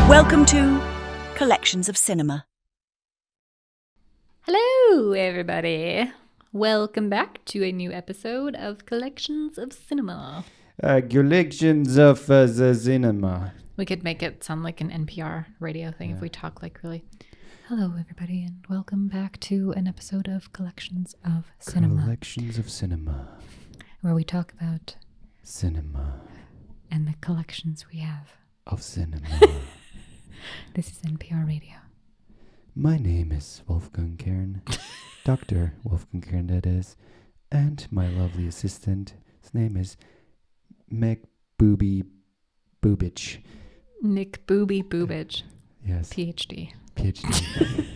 Welcome to Collections of Cinema. Hello, everybody. Welcome back to a new episode of Collections of Cinema. Collections of the cinema. We could make it sound like an NPR radio thing if we talk like really. Hello, everybody, and welcome back to an episode of Collections of Cinema. Collections of cinema. Where we talk about Cinema. and the collections we have. Of cinema. This is NPR radio. My name is Wolfgang Kern. Dr. Wolfgang Kern, that is. And my lovely assistant, his name is Meg Booby Boobich. Nick Booby Boobage. Yes. PhD. PhD.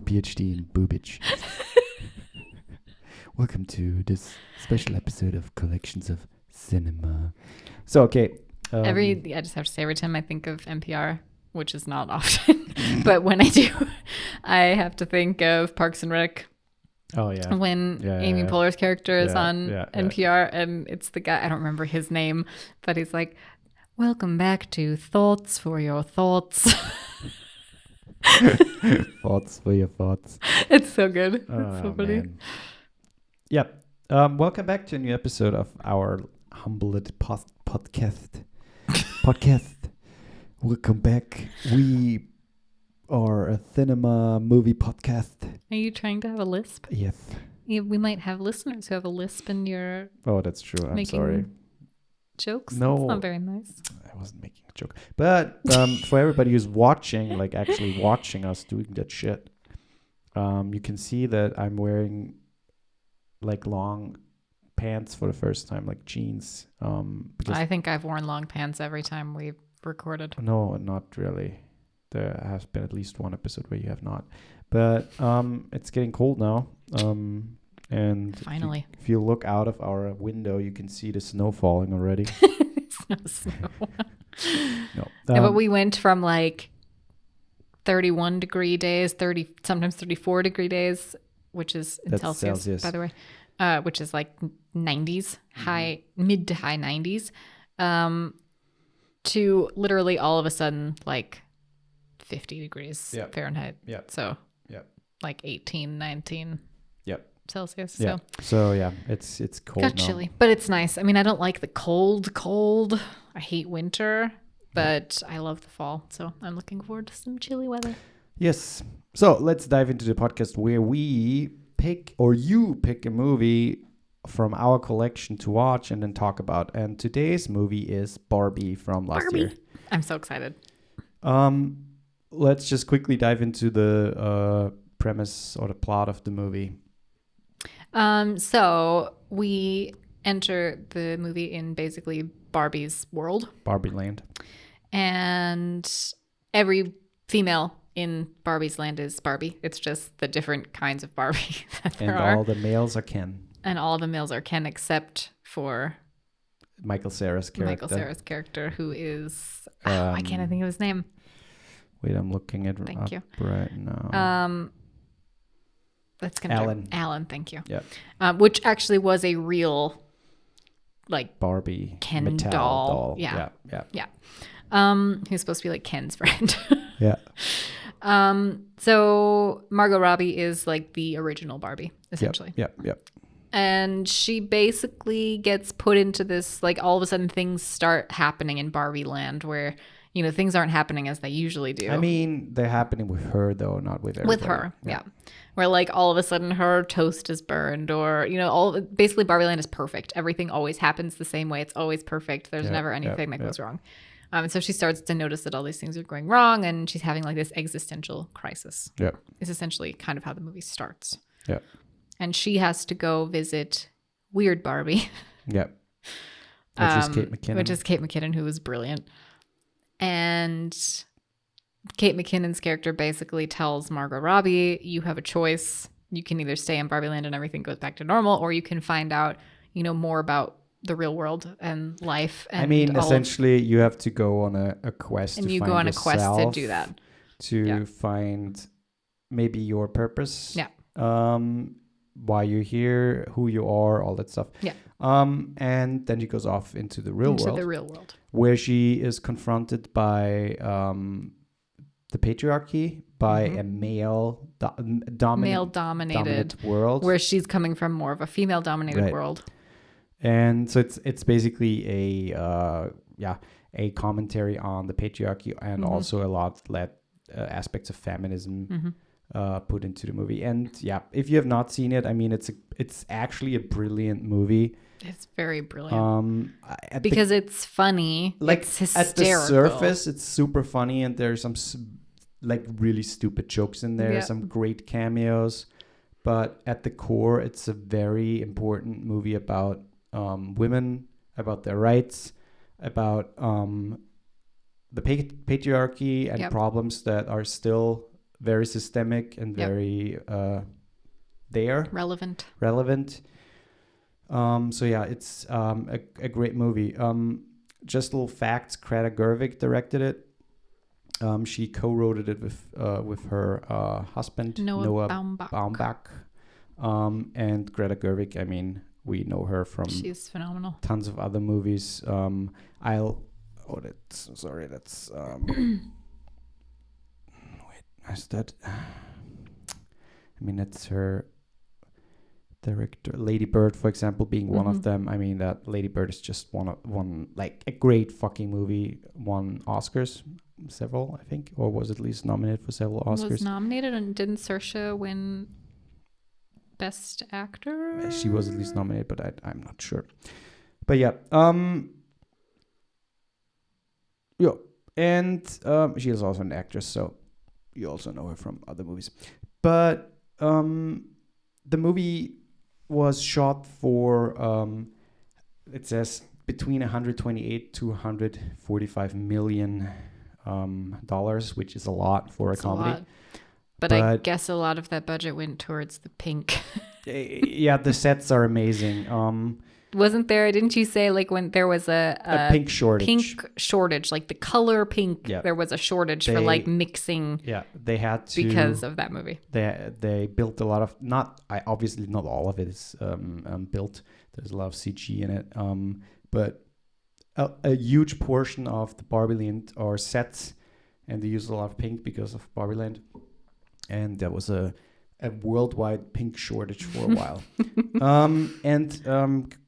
PhD in boobage. Welcome to this special episode of Collections of Cinema. So, okay. I just have to say, every time I think of NPR, which is not often, but when I do, I have to think of Parks and Rec. Oh, yeah. When Amy Poehler's character is on NPR, and it's the guy, I don't remember his name, but he's like, welcome back to Thoughts for Your Thoughts. Thoughts for your thoughts. It's so good. It's so funny. Man. Yep. Welcome back to a new episode of our humble podcast. Welcome back. We are a cinema movie podcast. Are you trying to have a lisp? Yes. Yeah, we might have listeners who have a lisp and you're Oh, that's true. I'm sorry. Jokes? No. That's not very nice. I wasn't making a joke. But for everybody who's watching, like actually watching us doing that shit, you can see that I'm wearing like long pants for the first time, like jeans. I think I've worn long pants every time we've recorded. No, not really. There has been at least one episode where you have not. But it's getting cold now. And finally, if you look out of our window, you can see the snow falling already. It's no snow. No. Yeah, but we went from like 31 degree days, sometimes 34 degree days, which is in Celsius, by the way, which is like 90s, mid to high 90s, to literally all of a sudden like 50 degrees Fahrenheit. Yeah. So like 18, 19 Celsius. Yeah. So yeah, it's cold got now. chilly, but it's nice. I mean, I don't like the cold. I hate winter, but I love the fall. So I'm looking forward to some chilly weather. Yes. So let's dive into the podcast where we pick, or you pick, a movie from our collection to watch and then talk about. And today's movie is Barbie from last year. I'm so excited. Let's just quickly dive into the premise or the plot of the movie. So we enter the movie in basically Barbie's world. Barbie land. And every female in Barbie's land is Barbie. It's just the different kinds of Barbie that there are. And all the males are Ken. And all the males are Ken except for Michael Cera's character. Who is... I can't think of his name. Wait, I'm looking at Thank you. Right now. That's gonna Alan, thank you. Yeah. Which actually was a real, like, Barbie Ken doll. Yeah. He was supposed to be like Ken's friend. Yeah. So Margo Robbie is like the original Barbie, essentially. Yep. And she basically gets put into this, like, all of a sudden things start happening in Barbie land where, you know, things aren't happening as they usually do. I mean, they're happening with her, though, not with everybody. With her, yeah. Where, like, all of a sudden her toast is burned, or, you know, basically Barbie land is perfect. Everything always happens the same way. It's always perfect. There's never anything that goes wrong. So she starts to notice that all these things are going wrong, and she's having, like, this existential crisis. Yeah. It's essentially kind of how the movie starts. Yeah. And she has to go visit Weird Barbie. Yep. Which is Kate McKinnon. Which is Kate McKinnon, who was brilliant. And Kate McKinnon's character basically tells Margo Robbie, you have a choice. You can either stay in Barbie land and everything goes back to normal, or you can find out, you know, more about the real world and life. And I mean, essentially, you have to go on a quest and to you find go on yourself, a quest to do that. To find maybe your purpose. Yeah. why you're here, who you are, all that stuff. Yeah. And then she goes off into the real world. The real world. Where she is confronted by the patriarchy, by a male-dominated world. Where she's coming from more of a female-dominated world. And so it's basically a commentary on the patriarchy and also a lot aspects of feminism put into the movie. And if you have not seen it, I mean, it's actually a brilliant movie. It's very brilliant. Because it's funny. Like, it's hysterical. At the surface, it's super funny, and there's some like really stupid jokes in there, some great cameos. But at the core, it's a very important movie about women, about their rights, about the patriarchy and problems that are still very systemic and very relevant. So it's a great movie. Just little facts: Greta Gerwig directed it. She co-wrote it with her husband Noah Baumbach. And Greta Gerwig, I mean, we know her from she's phenomenal. Tons of other movies. That's is that? I mean, it's her director, Lady Bird, for example, being one of them. I mean, that Lady Bird is just one like a great fucking movie. Won Oscars, several, I think, or was at least nominated for several Oscars. Was nominated, and didn't Saoirse win Best Actor? She was at least nominated, but I'm not sure. But and she is also an actress, so you also know her from other movies. But the movie was shot for it says between 128 to 145 million dollars, which is a lot for a comedy. But I guess a lot of that budget went towards the pink. The sets are amazing. Wasn't there? Didn't you say like when there was a pink shortage? Pink shortage, like the color pink. Yeah. There was a shortage for like mixing. Yeah, they had to because of that movie. They built a lot of obviously not all of it is built. There's a lot of CG in it. But a huge portion of the Barbie Land are sets, and they use a lot of pink because of Barbie Land. And there was a worldwide pink shortage for a while.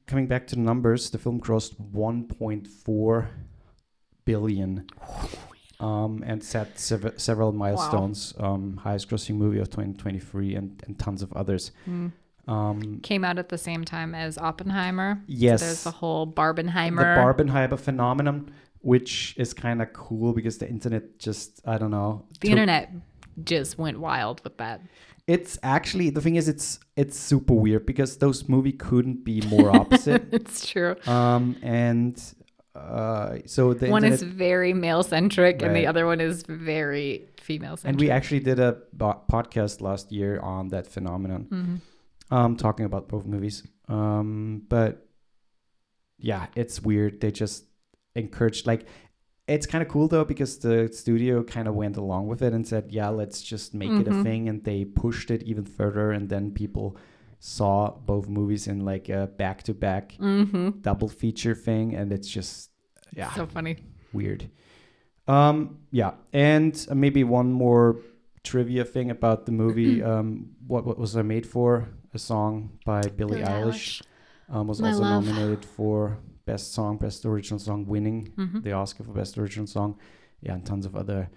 Coming back to the numbers, the film grossed 1.4 billion and set several milestones. Highest grossing movie of 2023 and tons of others. Came out at the same time as Oppenheimer. Yes. So there's the whole Barbenheimer. The Barbenheimer phenomenon, which is kind of cool because the internet just, I don't know. The internet just went wild with that. It's actually, the thing is, it's super weird because those movies couldn't be more opposite. It's true. So the one internet, is very male centric and the other one is very female centric. And we actually did a podcast last year on that phenomenon, talking about both movies. But yeah, it's weird. They just encouraged, like, it's kind of cool though because the studio kind of went along with it and said, yeah, let's just make it a thing, and they pushed it even further, and then people saw both movies in like a back-to-back double feature thing, and it's just so funny, weird. And maybe one more trivia thing about the movie. What was I made for? A song by Billie Eilish was also nominated for Best Song, Best Original Song, winning the Oscar for Best Original Song. Yeah, and tons of other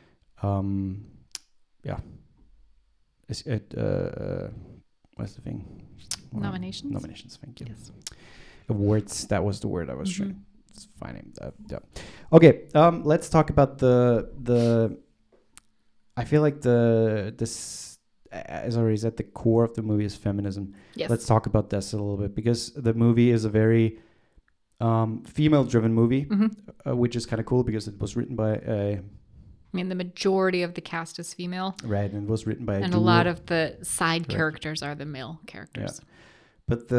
what's the thing? Nominations, thank you. Yes. Awards, that was the word I was trying to find. Okay, let's talk about the I feel like this, as I already said, the core of the movie is feminism. Yes. Let's talk about this a little bit because the movie is a very female-driven movie, which is kind of cool because it was written by I mean, the majority of the cast is female. Right, and it was written by a lot of the side characters are the male characters. Yeah. But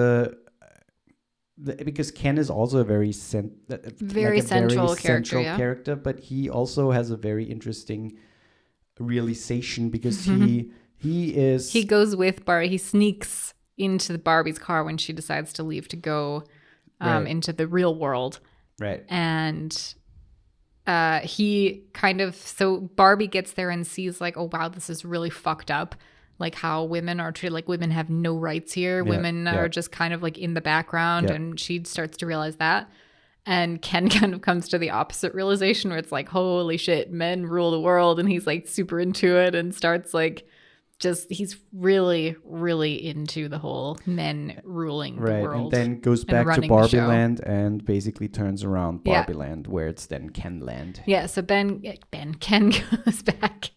because Ken is also a very central character, but he also has a very interesting realization because he goes with Barbie. He sneaks into the Barbie's car when she decides to leave to go Right. into the real world. Right. And he kind of, so Barbie gets there and sees like, oh wow, this is really fucked up. Like how women are treated, like women have no rights here. Yeah, Women yeah. are just kind of like in the background. Yeah. And she starts to realize that. And Ken kind of comes to the opposite realization where it's like, holy shit, men rule the world. And he's like super into it and starts like, just, he's really, really into the whole men ruling the Right. world. And then goes and back to running the Barbie show. Land and basically turns around Yeah. Barbie Land, where it's then Ken Land. Yeah, so Ken goes back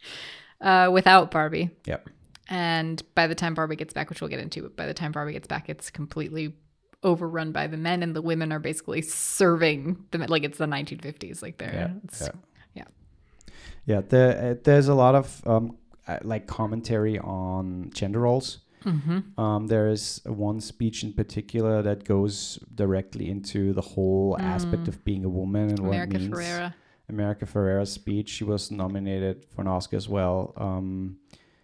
without Barbie. Yep. And by the time Barbie gets back, which we'll get into, but by the time Barbie gets back, it's completely overrun by the men, and the women are basically serving them like it's the 1950s. Like they're, Yeah. There's a lot of like commentary on gender roles. Mm-hmm. There is one speech in particular that goes directly into the whole aspect of being a woman and what it America means. Ferrera. America Ferrera's speech. She was nominated for an Oscar as well.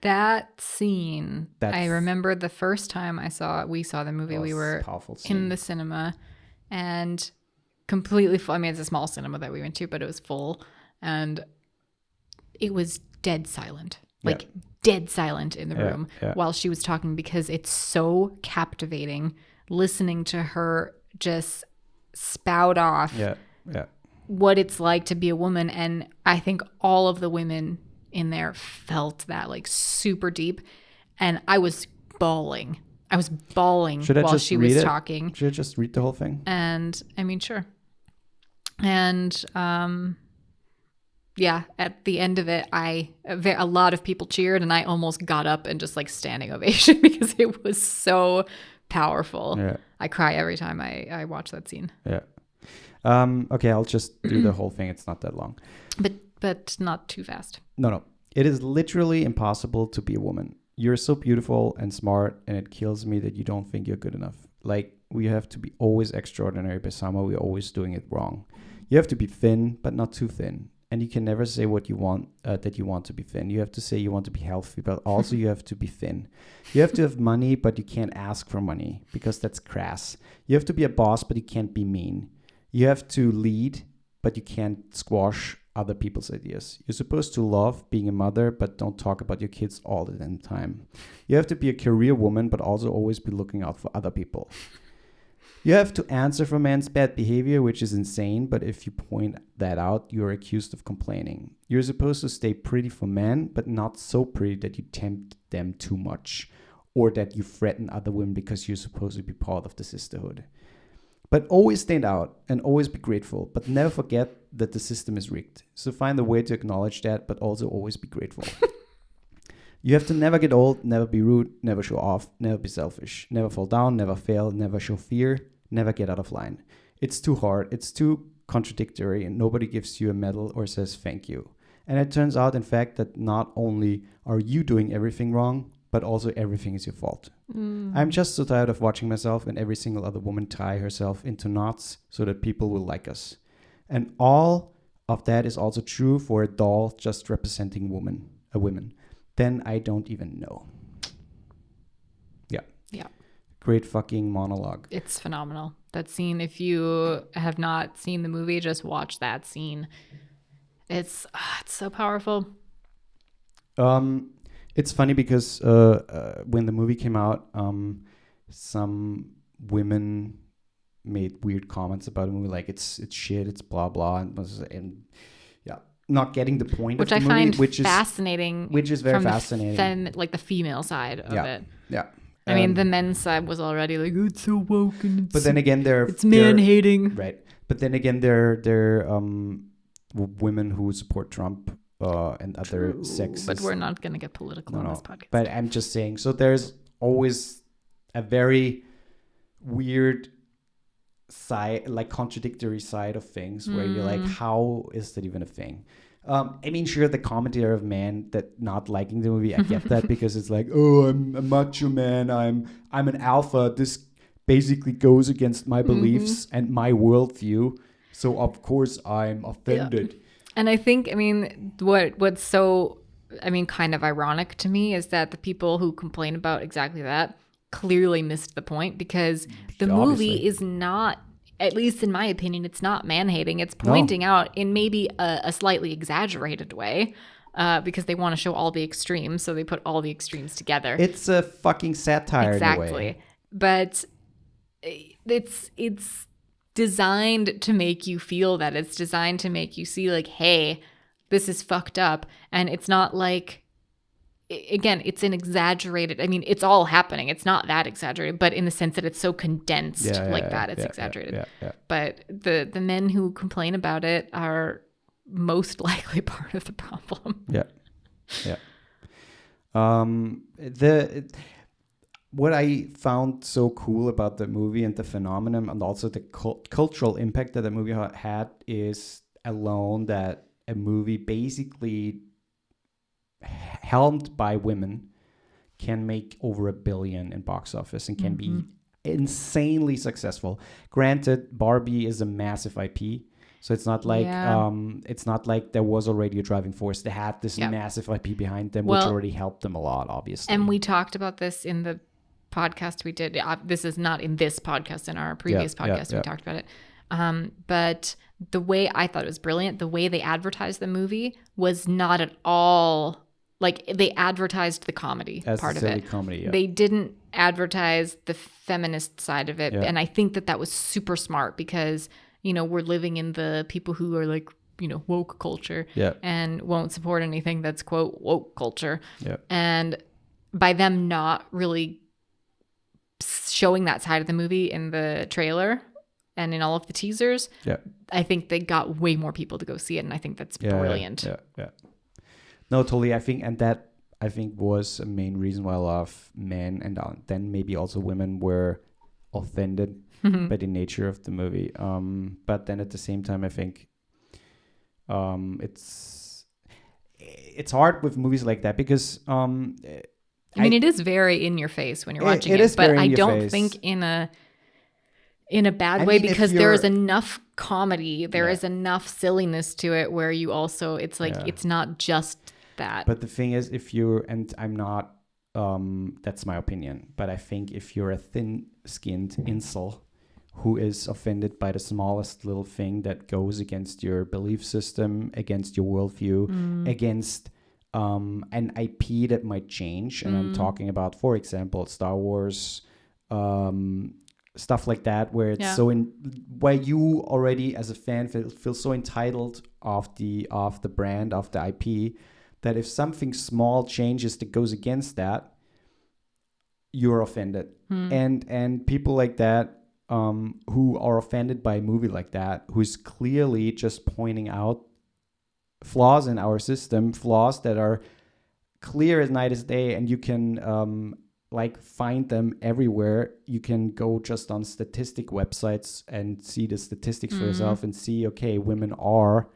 That scene, I That's- remember the first time we saw the movie, That we was were a powerful scene. in the cinema and completely full. I mean, it's a small cinema that we went to, but it was full and it was dead silent. Like dead silent in the room while she was talking, because it's so captivating listening to her just spout off what it's like to be a woman. And I think all of the women in there felt that like super deep. And I was bawling. Should I while just she read was it? talking. Should I just read the whole thing? And I mean, sure. And yeah, at the end of it, a lot of people cheered, and I almost got up and just like standing ovation because it was so powerful. Yeah. I cry every time I watch that scene. Yeah. Okay, I'll just do the whole thing. It's not that long. But not too fast. No. It is literally impossible to be a woman. You're so beautiful and smart, and it kills me that you don't think you're good enough. Like, we have to be always extraordinary, but somehow we're always doing it wrong. You have to be thin, but not too thin. And you can never say what you want, that you want to be thin. You have to say you want to be healthy, but also you have to be thin. You have to have money, but you can't ask for money because that's crass. You have to be a boss, but you can't be mean. You have to lead, but you can't squash other people's ideas. You're supposed to love being a mother, but don't talk about your kids all the damn time. You have to be a career woman, but also always be looking out for other people. You have to answer for men's bad behavior, which is insane, but if you point that out, you're accused of complaining. You're supposed to stay pretty for men, but not so pretty that you tempt them too much, or that you threaten other women because you're supposed to be part of the sisterhood. But always stand out and always be grateful, but never forget that the system is rigged. So find a way to acknowledge that, but also always be grateful. You have to never get old, never be rude, never show off, never be selfish, never fall down, never fail, never show fear, never get out of line. It's too hard, it's too contradictory, and nobody gives you a medal or says thank you. And it turns out, in fact, that not only are you doing everything wrong, but also everything is your fault. I'm just so tired of watching myself and every single other woman tie herself into knots so that people will like us. And all of that is also true for a doll just representing a woman. Then I don't even know. Yeah. Great fucking monologue. It's phenomenal. That scene, if you have not seen the movie, just watch that scene. It's so powerful. It's funny because when the movie came out, some women made weird comments about the movie, like it's shit, it's blah blah, and yeah, not getting the point which of the I movie, find fascinating. which is very from fascinating. like the female side of it. Yeah. I mean, the men's side was already like, it's so woke, and but then again, it's man hating, right? But then again, they're women who support Trump and other sexes. But we're not going to get political on this podcast. But I'm just saying, so there's always a very weird side, like contradictory side of things where you're like, how is that even a thing? I mean, sure, the commentary of men that not liking the movie, I get that because it's like, oh, I'm a macho man, I'm an alpha. This basically goes against my beliefs and my worldview. So of course I'm offended. Yeah. And I think, I mean, what's so, I mean, kind of ironic to me is that the people who complain about exactly that clearly missed the point, because the movie is not, at least in my opinion, it's not man-hating. It's pointing out in maybe a slightly exaggerated way, because they want to show all the extremes, so they put all the extremes together. It's a fucking satire in a way. Exactly. But it's designed to make you feel that. It's designed to make you see like, hey, this is fucked up. And it's not like, again, it's an exaggerated, I mean, it's all happening. It's not that exaggerated, but in the sense that it's so condensed it's exaggerated. But the men who complain about it are most likely part of the problem. What I found so cool about the movie and the phenomenon, and also the cultural impact that the movie had, is alone that a movie basically helmed by women can make over $1 billion in box office and can be insanely successful. Granted, Barbie is a massive IP, so it's not like there was already a driving force. They had this massive IP behind them, which already helped them a lot, obviously. And we talked about this in the podcast we did. This is not in this podcast. In our previous podcast, we talked about it. But the way I thought it was brilliant, the way they advertised the movie was not at all like, they advertised the comedy part of it. Comedy, They didn't advertise the feminist side of it. And I think that was super smart, because, you know, we're living in the people who are like, you know, woke culture and won't support anything that's quote woke culture. And by them not really showing that side of the movie in the trailer and in all of the teasers, I think they got way more people to go see it, and I think that's brilliant. No, totally. I think was a main reason why a lot of men and then maybe also women were offended by the nature of the movie. But then at the same time, I think it's hard with movies like that, because I mean, it is very in your face when you're watching it, but I don't think in a bad way, because there is enough comedy, there is enough silliness to it, where you also, it's like, it's not just that. But the thing is, if you're, and I'm not, that's my opinion, but I think if you're a thin-skinned incel who is offended by the smallest little thing that goes against your belief system, against your worldview, against an IP that might change, and I'm talking about, for example, Star Wars, stuff like that, where it's where you already as a fan feel so entitled of the brand, of the IP, that if something small changes that goes against that, you're offended. And people like that, who are offended by a movie like that, who's clearly just pointing out flaws in our system, flaws that are clear as night as day, and you can find them everywhere. You can go just on statistic websites and see the statistics for yourself, and see, okay, women are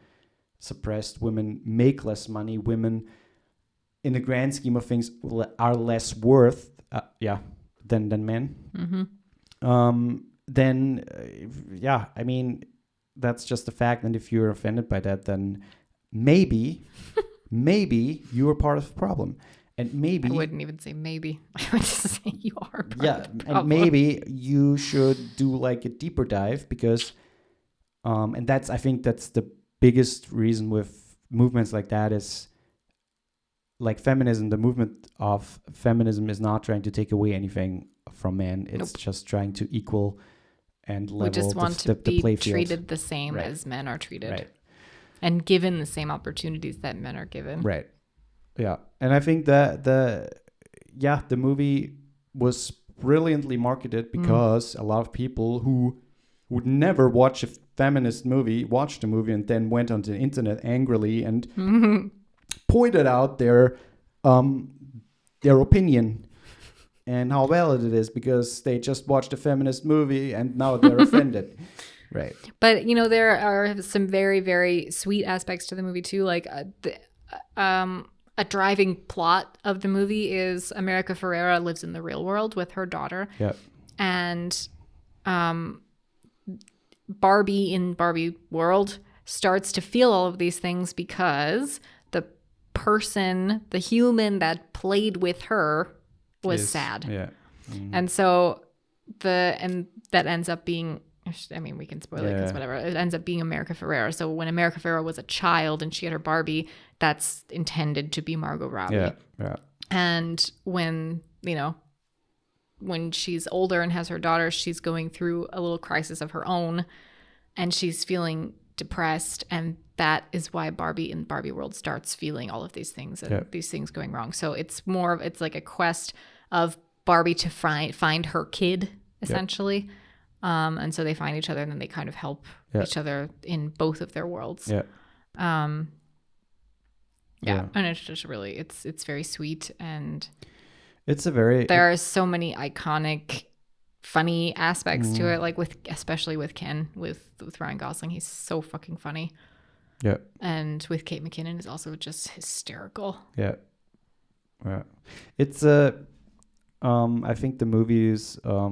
suppressed, women make less money, women in the grand scheme of things are less worth than men. I mean, that's just a fact. And if you're offended by that, then maybe you are part of the problem. And maybe I wouldn't even say maybe. I would just say you are part of the problem. And maybe you should do like a deeper dive, because and that's, I think that's the biggest reason with movements like that, is like feminism. The movement of feminism is not trying to take away anything from men. It's just trying to equal and level. We just want to be treated the same as men are treated, and given the same opportunities that men are given. Right. Yeah, and I think that the movie was brilliantly marketed, because a lot of people who would never watch a feminist movie watched the movie and then went onto the internet angrily and pointed out their opinion and how valid it is, because they just watched a feminist movie and now they're offended. Right. But, you know, there are some very, very sweet aspects to the movie too. Like a driving plot of the movie is America Ferrera lives in the real world with her daughter. Yep. And Barbie in Barbie world starts to feel all of these things, because the human that played with her was sad. Yeah. And so that ends up being, I mean, we can spoil it because whatever. It ends up being America Ferrera. So when America Ferrera was a child and she had her Barbie, that's intended to be Margot Robbie. Yeah. And when, when she's older and has her daughter, she's going through a little crisis of her own and she's feeling depressed. And that is why Barbie in Barbie World starts feeling all of these things and these things going wrong. So it's like a quest of Barbie to find her kid, essentially. And so they find each other and then they kind of help each other in both of their worlds. And it's just really, it's very sweet, and there are so many iconic, funny aspects to it, like especially with Ken, with Ryan Gosling. He's so fucking funny. And with Kate McKinnon is also just hysterical. It's I think the movies I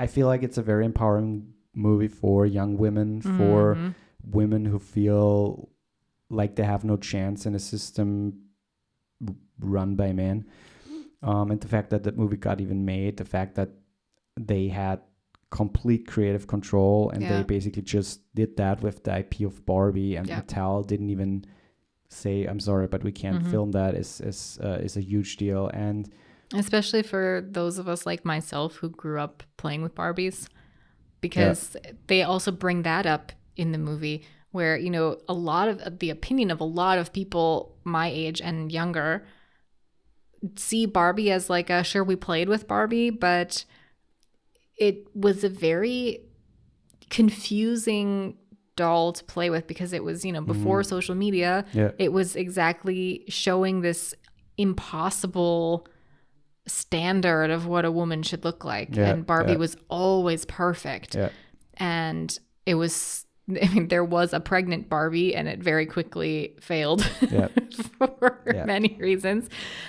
feel like it's a very empowering movie for young women, for women who feel like they have no chance in a system run by men. And the fact that movie got even made, the fact that they had complete creative control and they basically just did that with the IP of Barbie, and Mattel didn't even say, I'm sorry, but we can't film that, is a huge deal. And especially for those of us like myself who grew up playing with Barbies, because they also bring that up in the movie where, a lot of the opinion of a lot of people my age and younger see Barbie as like sure, we played with Barbie, but it was a very confusing doll to play with because it was, before social media. It was exactly showing this impossible standard of what a woman should look like, and Barbie was always perfect. And it was, there was a pregnant Barbie and it very quickly failed for many reasons,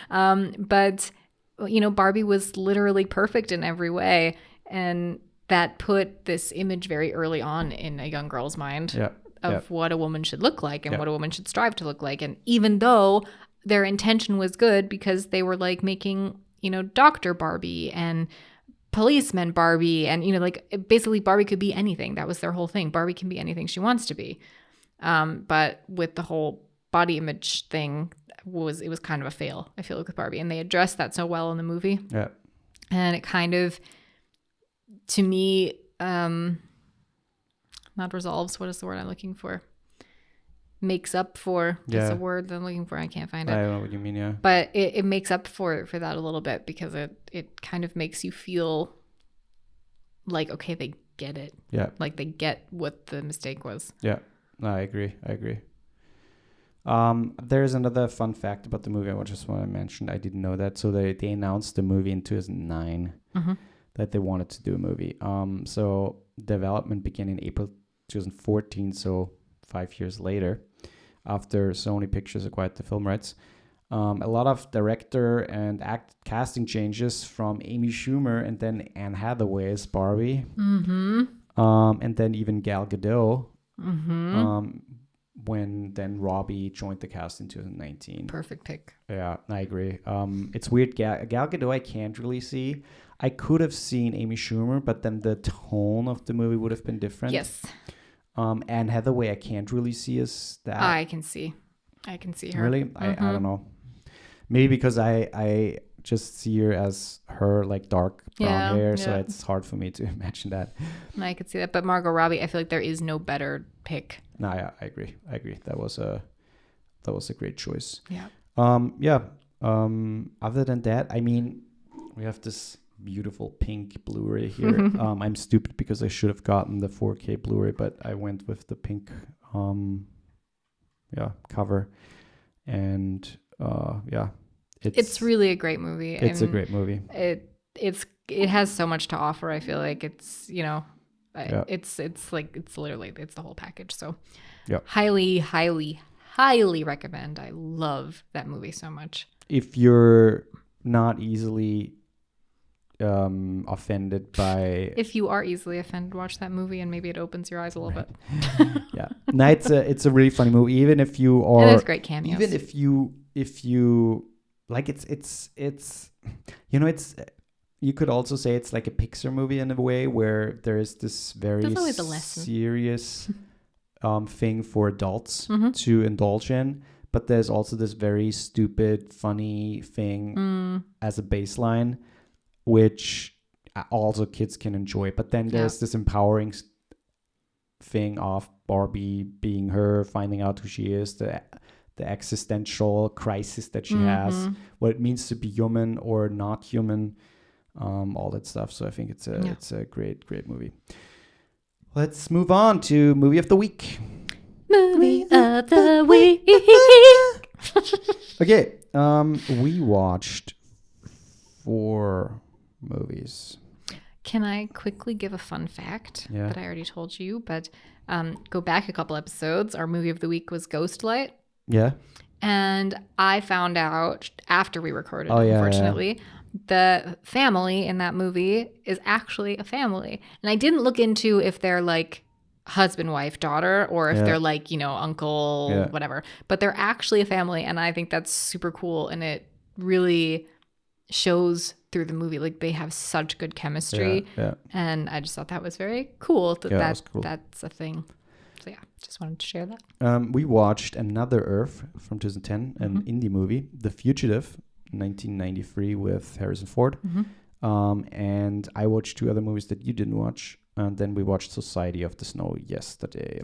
but Barbie was literally perfect in every way, and that put this image very early on in a young girl's mind of what a woman should look like and what a woman should strive to look like. And even though their intention was good, because they were like making Dr. Barbie and policeman Barbie, and like basically Barbie could be anything. That was their whole thing. Barbie can be anything she wants to be. But with the whole body image thing, it was kind of a fail, I feel like, with Barbie, and they addressed that so well in the movie. And it kind of, to me, not resolves, what is the word I'm looking for? Makes up for, that's a word that I'm looking for, I can't find it. I don't know what you mean. But it makes up for that a little bit, because it kind of makes you feel like, okay, they get it. Like they get what the mistake was. No, I agree. There's another fun fact about the movie I just want to mention. I didn't know that. So they announced the movie in 2009 that they wanted to do a movie. So development began in April 2014, so 5 years later, after Sony Pictures acquired the film rights. A lot of director and casting changes from Amy Schumer and then Anne Hathaway as Barbie, and then even Gal Gadot, when then Robbie joined the cast in 2019. Perfect pick. Yeah, I agree. It's weird. Gal Gadot I can't really see. I could have seen Amy Schumer, but then the tone of the movie would have been different. Yes. Anne Hathaway I can't really see as that. I can see her. Really? I don't know. Maybe because I just see her as her like dark brown hair, so it's hard for me to imagine that. I could see that, but Margot Robbie, I feel like there is no better pick. No, yeah, I agree. That was a great choice. Yeah. Other than that, I mean, we have this beautiful pink Blu-ray here. I'm stupid because I should have gotten the 4K Blu-ray, but I went with the pink cover, and it's really a great movie. It's a great movie. It has so much to offer. I feel like it's it's literally the whole package. So highly recommend. I love that movie so much. If you're not easily offended by, if you are easily offended, watch that movie and maybe it opens your eyes a little bit. No, it's a really funny movie. Even if you are, and there's great cameos. Even if you like it's you know, it's you could also say it's like a Pixar movie in a way, where there is this very There's always a lesson. serious thing for adults Mm-hmm. to indulge in, but there's also this very stupid, funny thing as a baseline, which also kids can enjoy. But then there's this empowering thing of Barbie being her, finding out who she is, the existential crisis that she has, what it means to be human or not human, all that stuff. So I think it's a great movie. Let's move on to movie of the week. Movie of the week. Okay, we watched 4 movies. Can I quickly give a fun fact that I already told you? But go back a couple episodes. Our movie of the week was Ghostlight. Yeah. And I found out after we recorded, Oh, yeah, unfortunately, the family in that movie is actually a family. And I didn't look into if they're like husband, wife, daughter, or if they're like, uncle, whatever. But they're actually a family. And I think that's super cool. And it really shows through the movie, like they have such good chemistry. And I just thought that was very cool that's a thing. So yeah, just wanted to share that. We watched Another Earth from 2010, an indie movie, The Fugitive, 1993 with Harrison Ford. And I watched 2 other movies that you didn't watch. And then we watched Society of the Snow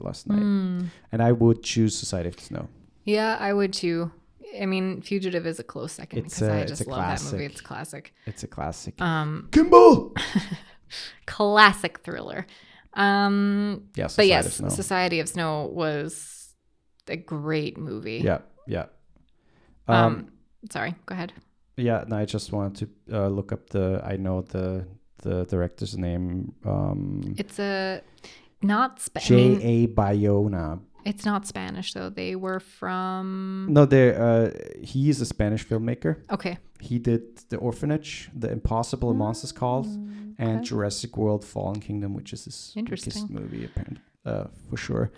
last night. And I would choose Society of the Snow. Yeah, I would too. I mean, Fugitive is a close second because I just love classic. that movie. It's classic. It's a classic. Kimball! Classic thriller. Society of Snow was a great movie. Yeah. Sorry, go ahead. Yeah, no, I just wanted to look up I know the director's name. It's not Spanish. J.A. Bayona. It's not Spanish though. They were from. No, he is a Spanish filmmaker. Okay. He did The Orphanage, The Impossible Monsters Calls, and Jurassic World: Fallen Kingdom, which is his biggest movie, apparently, for sure.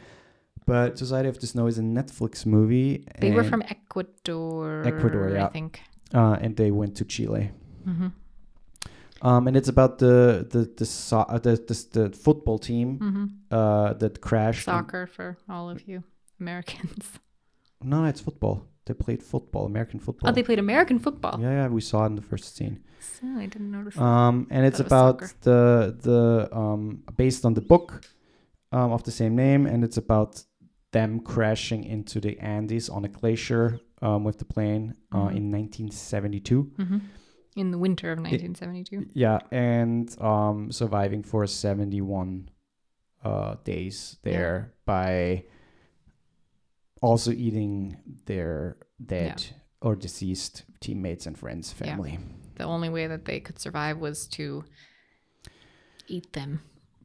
But Society of the Snow is a Netflix movie. They were from Ecuador, yeah. I think. And they went to Chile. And it's about the football team that crashed. Soccer for all of you Americans. No, it's football. They played football, American football. Oh, they played American football. Yeah, we saw it in the first scene. So I didn't notice. And it's about the based on the book of the same name, and it's about them crashing into the Andes on a glacier with the plane in 1972. In the winter of 1972. And surviving for 71 days there by also eating their dead or deceased teammates and friends, family. Yeah. The only way that they could survive was to eat them.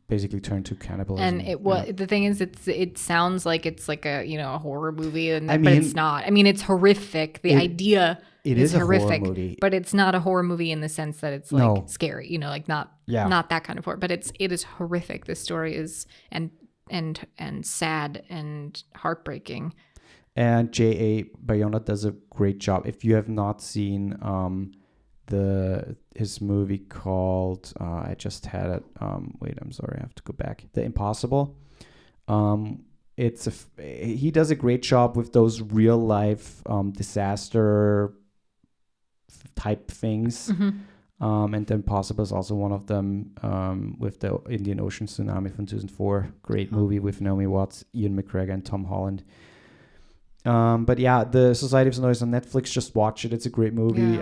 Basically turn to cannibalism. And the thing is, it sounds like it's like a horror movie, but it's not. I mean, it's horrific. The idea is horrific, horror movie, but it's not a horror movie in the sense that it's like scary. Like not that kind of horror. But it is horrific. This story is and sad and heartbreaking. And J.A. Bayona does a great job. If you have not seen his movie called I just had it. Wait, I'm sorry, I have to go back. The Impossible. He does a great job with those real life disaster type things. And The Impossible is also one of them, with the Indian Ocean tsunami from 2004. Great movie with Naomi Watts, Ian McGregor, and Tom Holland. But yeah, The Society of Snow is on Netflix. Just watch it. It's a great movie.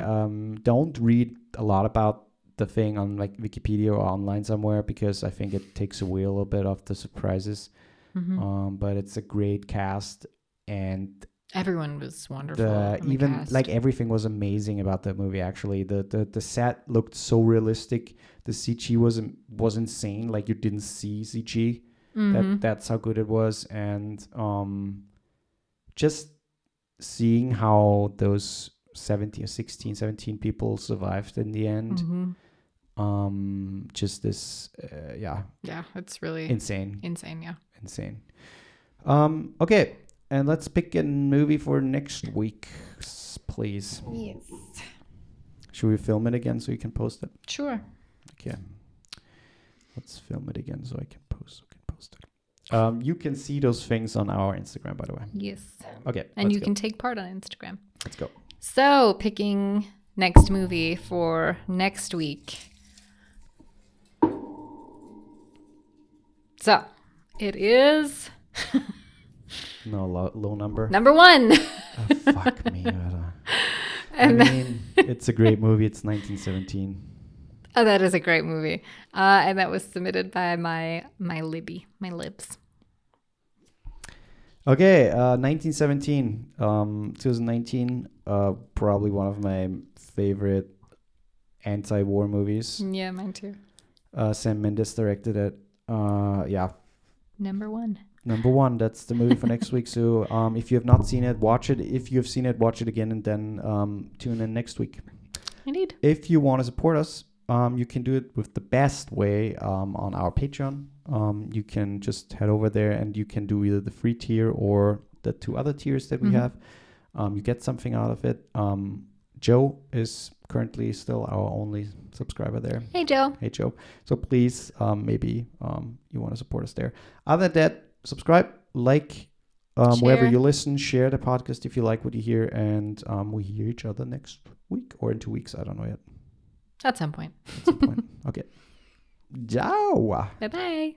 Don't read a lot about the thing on like Wikipedia or online somewhere, because I think it takes away a little bit of the surprises. But it's a great cast, and everyone was wonderful. Even like everything was amazing about that movie. Actually, the set looked so realistic. The CG was insane. Like you didn't see CG. That's how good it was. And just seeing how those 17 people survived in the end. Just this, yeah, it's really insane. Okay, and let's pick a movie for next week. please. Yes. Should we film it again so you can post it? Sure. Okay. Let's film it again so I can post it. You can see those things on our Instagram, by the way. Yes. Okay. And you can take part on Instagram. Let's go. So, picking next movie for next week. So, it is No, low number. number 1. Oh, fuck me. And I mean, it's a great movie. It's 1917. Oh, that is a great movie. And that was submitted by my libs. Okay, 1917, 2019, probably one of my favorite anti-war movies. Yeah, mine too. Sam Mendes directed it. Yeah, Number 1. number 1. That's the movie for next week. So if you have not seen it, watch it. If you have seen it, watch it again, and then tune in next week. Indeed. If you want to support us, you can do it with the best way on our Patreon. You can just head over there and you can do either the free tier or the 2 other tiers that we have. You get something out of it. Joe is currently still our only subscriber there. Hey, Joe. Hey, Joe. So please, maybe you want to support us there. Other than that, subscribe, like, wherever you listen, share the podcast if you like what you hear, and we hear each other next week or in 2 weeks. I don't know yet. At some point. At some point. Okay. Ciao. Bye-bye.